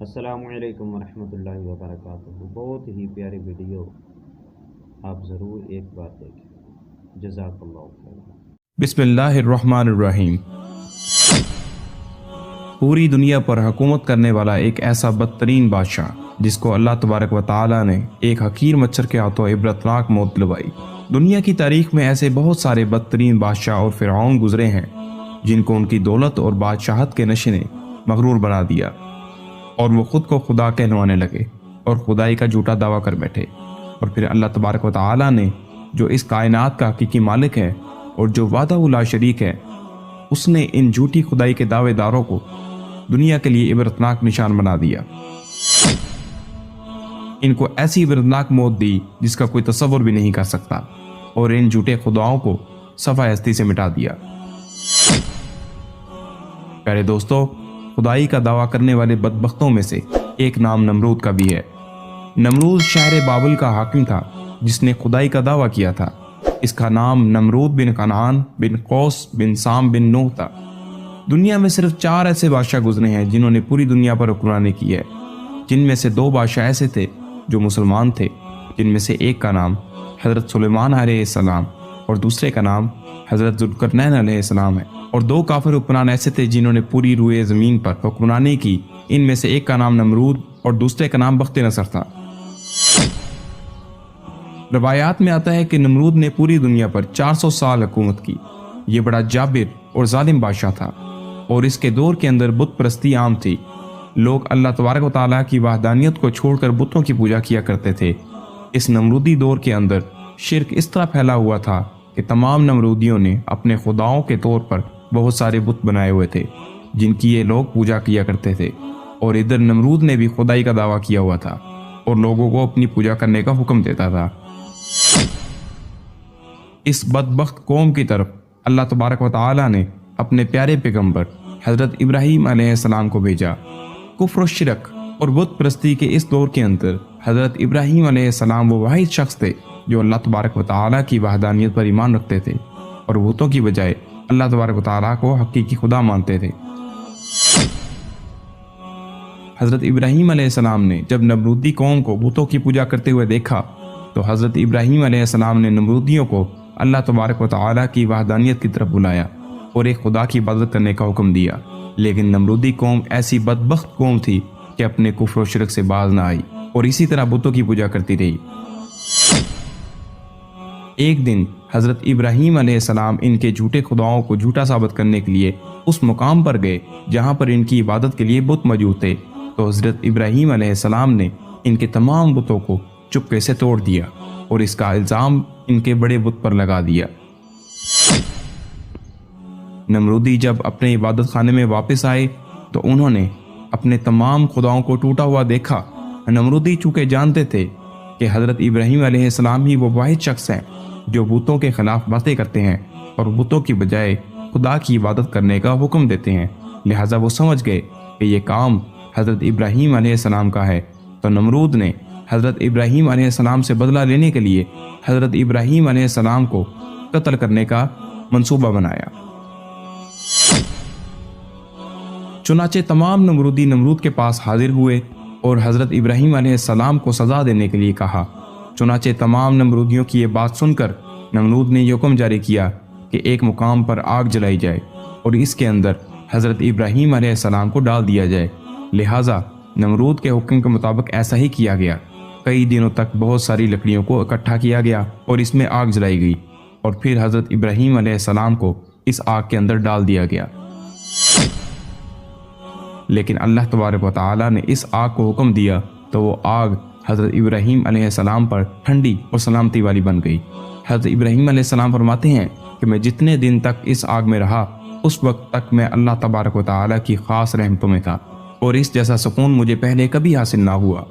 السلام علیکم ورحمۃ اللہ وبرکاتہ۔ بہت ہی پیاری ویڈیو، آپ ضرور ایک بار دیکھیں۔ جزاک اللہ خیر۔ بسم اللہ الرحمن الرحیم۔ پوری دنیا پر حکومت کرنے والا ایک ایسا بدترین بادشاہ جس کو اللہ تبارک و تعالی نے ایک حقیر مچھر کے ہاتھوں عبرتناک موت دلوائی۔ دنیا کی تاریخ میں ایسے بہت سارے بدترین بادشاہ اور فرعون گزرے ہیں جن کو ان کی دولت اور بادشاہت کے نشے نے مغرور بنا دیا اور وہ خود کو خدا کہلوانے لگے اور خدائی کا جھوٹا دعویٰ کر بیٹھے، اور پھر اللہ تبارک و تعالی نے جو اس کائنات کا حقیقی مالک ہے اور جو وحدہ لا شریک ہے، اس نے ان جھوٹی خدائی کے دعوے داروں کو دنیا کے لیے عبرتناک نشان بنا دیا۔ ان کو ایسی عبرتناک موت دی جس کا کوئی تصور بھی نہیں کر سکتا، اور ان جھوٹے خداؤں کو صفحہ ہستی سے مٹا دیا۔ پیارے دوستو، خدائی کا دعویٰ کرنے والے بدبختوں میں سے ایک نام نمرود کا بھی ہے۔ نمرود شہر بابل کا حاکم تھا جس نے خدائی کا دعویٰ کیا تھا۔ اس کا نام نمرود بن کنعان بن قوس بن سام بن نوح تھا۔ دنیا میں صرف 4 ایسے بادشاہ گزرے ہیں جنہوں نے پوری دنیا پر حکمرانی کی ہے، جن میں سے 2 بادشاہ ایسے تھے جو مسلمان تھے، جن میں سے ایک کا نام حضرت سلیمان علیہ السلام اور دوسرے کا نام حضرت ذوالقرنین علیہ السلام ہے، اور 2 کافر حکمران ایسے تھے جنہوں نے پوری روئے زمین پر حکمرانی کی۔ ان میں سے ایک کا نام نمرود اور دوسرے کا نام بخت نصر تھا۔ روایات میں آتا ہے کہ نمرود نے پوری دنیا پر 400 سال حکومت کی۔ یہ بڑا جابر اور ظالم بادشاہ تھا، اور اس کے دور کے اندر بت پرستی عام تھی۔ لوگ اللہ تبارک و تعالیٰ کی وحدانیت کو چھوڑ کر بتوں کی پوجا کیا کرتے تھے۔ اس نمرودی دور کے اندر شرک اس طرح پھیلا ہوا تھا کہ تمام نمرودیوں نے اپنے خداؤں کے طور پر بہت سارے بت بنائے ہوئے تھے جن کی یہ لوگ پوجا کیا کرتے تھے، اور ادھر نمرود نے بھی خدائی کا دعویٰ کیا ہوا تھا اور لوگوں کو اپنی پوجا کرنے کا حکم دیتا تھا۔ اس بدبخت قوم کی طرف اللہ تبارک و تعالی نے اپنے پیارے پیغمبر حضرت ابراہیم علیہ السلام کو بھیجا۔ کفر و شرک اور بت پرستی کے اس دور کے اندر حضرت ابراہیم علیہ السلام وہ واحد شخص تھے جو اللہ تبارک و تعالی کی وحدانیت پر ایمان رکھتے تھے اور بتوں کی بجائے اللہ تبارک و تعالی کو حقیقی خدا مانتے تھے۔ حضرت ابراہیم علیہ السلام نے جب نمرودی قوم کو بتوں کی پوجا کرتے ہوئے دیکھا تو حضرت ابراہیم علیہ السلام نے نمرودیوں کو اللہ تبارک و تعالی کی وحدانیت کی طرف بلایا اور ایک خدا کی عبادت کرنے کا حکم دیا، لیکن نمرودی قوم ایسی بدبخت قوم تھی کہ اپنے کفر و شرک سے باز نہ آئی اور اسی طرح بتوں کی پوجا کرتی رہی۔ ایک دن حضرت ابراہیم علیہ السلام ان کے جھوٹے خداؤں کو جھوٹا ثابت کرنے کے لیے اس مقام پر گئے جہاں پر ان کی عبادت کے لیے بت موجود تھے، تو حضرت ابراہیم علیہ السلام نے ان کے تمام بتوں کو چپکے سے توڑ دیا اور اس کا الزام ان کے بڑے بت پر لگا دیا۔ نمرودی جب اپنے عبادت خانے میں واپس آئے تو انہوں نے اپنے تمام خداؤں کو ٹوٹا ہوا دیکھا۔ نمرودی چونکہ جانتے تھے کہ حضرت ابراہیم علیہ السلام ہی وہ واحد شخص ہیں جو بتوں کے خلاف باتیں کرتے ہیں اور بتوں کی بجائے خدا کی عبادت کرنے کا حکم دیتے ہیں، لہٰذا وہ سمجھ گئے کہ یہ کام حضرت ابراہیم علیہ السلام کا ہے۔ تو نمرود نے حضرت ابراہیم علیہ السلام سے بدلہ لینے کے لیے حضرت ابراہیم علیہ السلام کو قتل کرنے کا منصوبہ بنایا۔ چنانچہ تمام نمرودی نمرود کے پاس حاضر ہوئے اور حضرت ابراہیم علیہ السلام کو سزا دینے کے لیے کہا۔ چنانچہ تمام نمرودیوں کی یہ بات سن کر نمرود نے یہ حکم جاری کیا کہ ایک مقام پر آگ جلائی جائے اور اس کے اندر حضرت ابراہیم علیہ السلام کو ڈال دیا جائے۔ لہٰذا نمرود کے حکم کے مطابق ایسا ہی کیا گیا۔ کئی دنوں تک بہت ساری لکڑیوں کو اکٹھا کیا گیا اور اس میں آگ جلائی گئی، اور پھر حضرت ابراہیم علیہ السلام کو اس آگ کے اندر ڈال دیا گیا۔ لیکن اللہ تبارک و تعالی نے اس آگ کو حکم دیا تو وہ آگ حضرت ابراہیم علیہ السلام پر ٹھنڈی اور سلامتی والی بن گئی۔ حضرت ابراہیم علیہ السلام فرماتے ہیں کہ میں جتنے دن تک اس آگ میں رہا اس وقت تک میں اللہ تبارک و تعالی کی خاص رحمتوں میں تھا، اور اس جیسا سکون مجھے پہلے کبھی حاصل نہ ہوا۔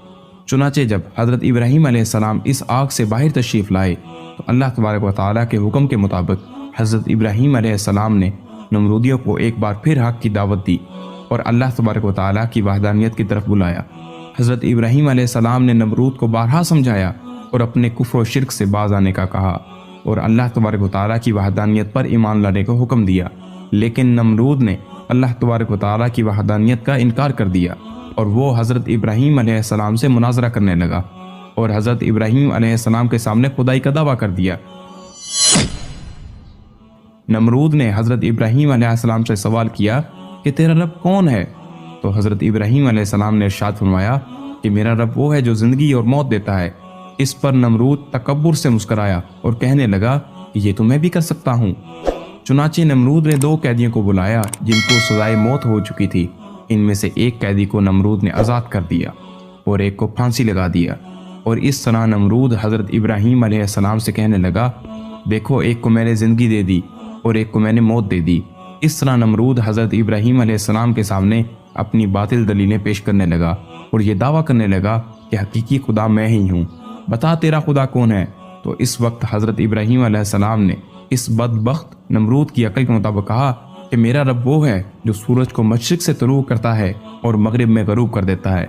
چنانچہ جب حضرت ابراہیم علیہ السلام اس آگ سے باہر تشریف لائے تو اللہ تبارک و تعالیٰ کے حکم کے مطابق حضرت ابراہیم علیہ السلام نے نمرودیوں کو ایک بار پھر حق کی دعوت دی اور اللہ تبارک و تعالیٰ کی وحدانیت کی طرف بلایا۔ حضرت ابراہیم علیہ السلام نے نمرود کو بارہا سمجھایا اور اپنے کفر و شرک سے باز آنے کا کہا اور اللہ تبارک و تعالیٰ کی وحدانیت پر ایمان لانے کا حکم دیا، لیکن نمرود نے اللہ تبارک و تعالیٰ کی وحدانیت کا انکار کر دیا اور وہ حضرت ابراہیم علیہ السلام سے مناظرہ کرنے لگا اور حضرت ابراہیم علیہ السلام کے سامنے خدائی کا دعویٰ کر دیا۔ نمرود نے حضرت ابراہیم علیہ السلام سے سوال کیا کہ تیرا رب کون ہے؟ تو حضرت ابراہیم علیہ السلام نے ارشاد فرمایا کہ میرا رب وہ ہے جو زندگی اور موت دیتا ہے۔ اس پر نمرود تکبر سے مسکرایا اور کہنے لگا کہ یہ تو میں بھی کر سکتا ہوں۔ چنانچہ نمرود نے 2 قیدیوں کو بلایا جن کو سزائے موت ہو چکی تھی۔ ان میں سے ایک قیدی کو نمرود نے آزاد کر دیا اور ایک کو پھانسی لگا دیا، اور اس طرح نمرود حضرت ابراہیم علیہ السلام سے کہنے لگا دیکھو ایک کو میں نے زندگی دے دی اور ایک کو میں نے موت دے دی۔ اس طرح نمرود حضرت ابراہیم علیہ السلام کے سامنے اپنی باطل دلیلیں پیش کرنے لگا اور یہ دعویٰ کرنے لگا کہ حقیقی خدا میں ہی ہوں، بتا تیرا خدا کون ہے؟ تو اس وقت حضرت ابراہیم علیہ السلام نے اس بدبخت نمرود کی عقل کے مطابق کہا کہ میرا رب وہ ہے جو سورج کو مشرق سے طلوع کرتا ہے اور مغرب میں غروب کر دیتا ہے۔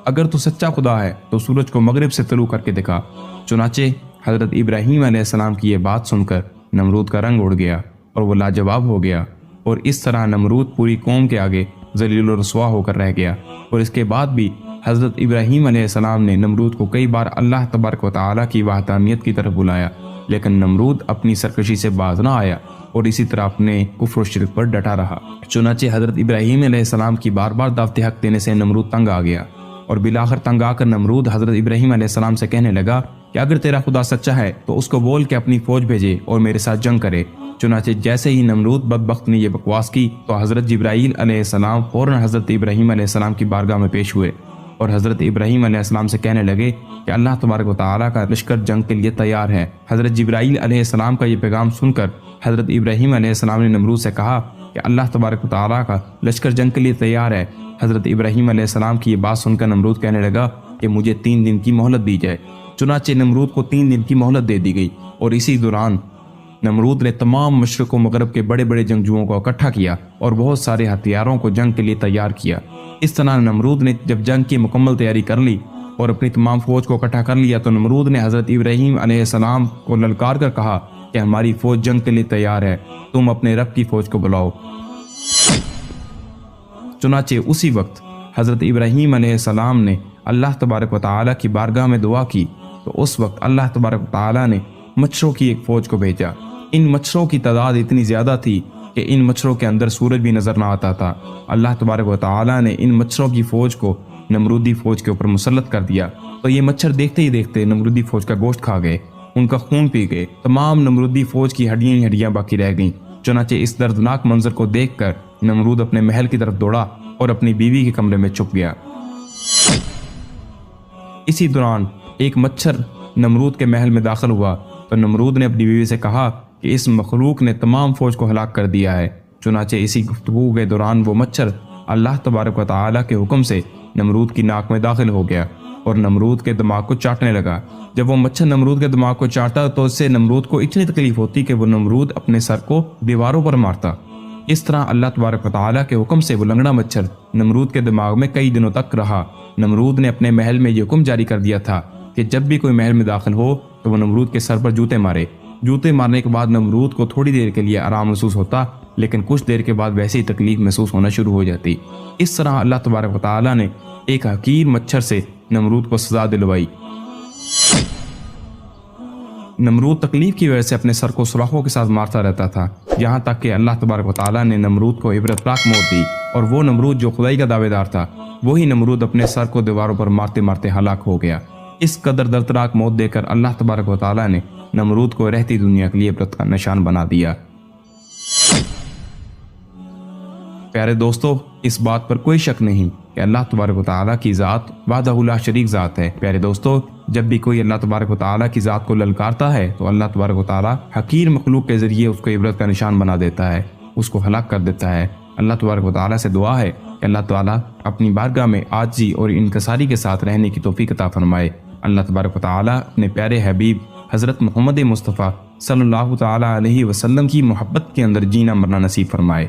اگر تو سچا خدا ہے تو سورج کو مغرب سے طلوع کر کے دکھا۔ چنانچہ حضرت ابراہیم علیہ السلام کی یہ بات سن کر نمرود کا رنگ اڑ گیا اور وہ لاجواب ہو گیا، اور اس طرح نمرود پوری قوم کے آگے ذلیل و رسوا ہو کر رہ گیا۔ اور اس کے بعد بھی حضرت ابراہیم علیہ السلام نے نمرود کو کئی بار اللہ تبارک و تعالیٰ کی وحدانیت کی طرف بلایا، لیکن نمرود اپنی سرکشی سے باز نہ آیا اور اسی طرح اپنے کفر و شرک پر ڈٹا رہا۔ چنانچہ حضرت ابراہیم علیہ السلام کی بار بار دعوت حق دینے سے نمرود تنگ آ گیا، اور بالآخر تنگ آ کر نمرود حضرت ابراہیم علیہ السلام سے کہنے لگا کہ اگر تیرا خدا سچا ہے تو اس کو بول کے اپنی فوج بھیجے اور میرے ساتھ جنگ کرے۔ چنانچہ جیسے ہی نمرود بدبخت نے یہ بکواس کی تو حضرت جبرائیل علیہ السلام فوراً حضرت ابراہیم علیہ السلام کی بارگاہ میں پیش ہوئے اور حضرت ابراہیم علیہ السلام سے کہنے لگے کہ اللہ تبارک و تعالیٰ کا لشکر جنگ کے لیے تیار ہے۔ حضرت جبرائیل علیہ السلام کا یہ پیغام سن کر حضرت ابراہیم علیہ السلام نے نمرود سے کہا کہ اللہ تبارک و تعالیٰ کا لشکر جنگ کے لیے تیار ہے۔ حضرت ابراہیم علیہ السلام کی یہ بات سن کر نمرود کہنے لگا کہ مجھے 3 دن کی مہلت دی جائے۔ چنانچہ نمرود کو 3 دن کی مہلت دے دی گئی، اور اسی دوران نمرود نے تمام مشرق و مغرب کے بڑے بڑے جنگجوؤں کو اکٹھا کیا اور بہت سارے ہتھیاروں کو جنگ کے لیے تیار کیا۔ اس طرح نمرود نے جب جنگ کی مکمل تیاری کر لی اور اپنی تمام فوج کو اکٹھا کر لیا تو نمرود نے حضرت ابراہیم علیہ السلام کو للکار کر کہا کہ ہماری فوج جنگ کے لیے تیار ہے، تم اپنے رب کی فوج کو بلاؤ۔ چنانچہ اسی وقت حضرت ابراہیم علیہ السلام نے اللہ تبارک و تعالیٰ کی بارگاہ میں دعا کی تو اس وقت اللہ تبارک و تعالیٰ نے مچھروں کی ایک فوج کو بھیجا۔ ان مچھروں کی تعداد اتنی زیادہ تھی کہ ان مچھروں کے اندر سورج بھی نظر نہ آتا تھا۔ اللہ تبارک و تعالیٰ نے ان مچھروں کی فوج کو نمرودی فوج کے اوپر مسلط کر دیا تو یہ مچھر دیکھتے ہی دیکھتے نمرودی فوج کا گوشت کھا گئے، ان کا خون پی گئے، تمام نمرودی فوج کی ہڈیاں ہی ہڈیاں باقی رہ گئیں۔ چنانچہ اس دردناک منظر کو دیکھ کر نمرود اپنے محل کی طرف دوڑا اور اپنی بیوی کے کمرے میں چھپ گیا۔ اسی دوران ایک مچھر نمرود کے محل میں داخل ہوا تو نمرود نے اپنی بیوی سے کہا کہ اس مخلوق نے تمام فوج کو ہلاک کر دیا ہے۔ چنانچہ اسی گفتگو کے دوران وہ مچھر اللہ تبارک و تعالیٰ کے حکم سے نمرود کی ناک میں داخل ہو گیا اور نمرود کے دماغ کو چاٹنے لگا۔ جب وہ مچھر نمرود کے دماغ کو چاٹتا تو اس سے نمرود کو اتنی تکلیف ہوتی کہ وہ نمرود اپنے سر کو دیواروں پر مارتا۔ اس طرح اللہ تبارک و تعالیٰ کے حکم سے وہ لنگڑا مچھر نمرود کے دماغ میں کئی دنوں تک رہا۔ نمرود نے اپنے محل میں یہ حکم جاری کر دیا تھا کہ جب بھی کوئی محل میں داخل ہو تو وہ نمرود کے سر پر جوتے مارے۔ جوتے مارنے کے بعد نمرود کو تھوڑی دیر کے لیے آرام محسوس ہوتا، لیکن کچھ دیر کے بعد ویسے ہی تکلیف محسوس ہونا شروع ہو جاتی۔ اس طرح اللہ تبارک و تعالیٰ نے ایک حقیر مچھر سے نمرود کو سزا دلوائی۔ نمرود تکلیف کی وجہ سے اپنے سر کو سوراخوں کے ساتھ مارتا رہتا تھا، یہاں تک کہ اللہ تبارک و تعالیٰ نے نمرود کو عبرتناک موت دی، اور وہ نمرود جو خدائی کا دعوے دار تھا وہی نمرود اپنے سر کو دیواروں پر مارتے مارتے ہلاک ہو گیا۔ اس قدر دردناک موت دے کر اللہ تبارک و تعالیٰ نے نمرود کو رہتی دنیا کے لیے عبرت کا نشان بنا دیا۔ پیارے دوستو، اس بات پر کوئی شک نہیں کہ اللہ تبارک و تعالیٰ کی ذات وحدہ لا شریک ذات ہے۔ پیارے دوستو، جب بھی کوئی اللہ تبارک و تعالیٰ کی ذات کو للکارتا ہے تو اللہ تبارک و تعالیٰ حقیر مخلوق کے ذریعے اس کو عبرت کا نشان بنا دیتا ہے، اس کو ہلاک کر دیتا ہے۔ اللہ تبارک و تعالیٰ سے دعا ہے کہ اللہ تعالیٰ اپنی بارگاہ میں عاجزی اور انکساری کے ساتھ رہنے کی توفیق عطا فرمائے۔ اللہ تبارک و تعالیٰ اپنے پیارے حبیب حضرت محمد مصطفیٰ صلی اللہ تعالیٰ علیہ وسلم کی محبت کے اندر جینا مرنا نصیب فرمائے۔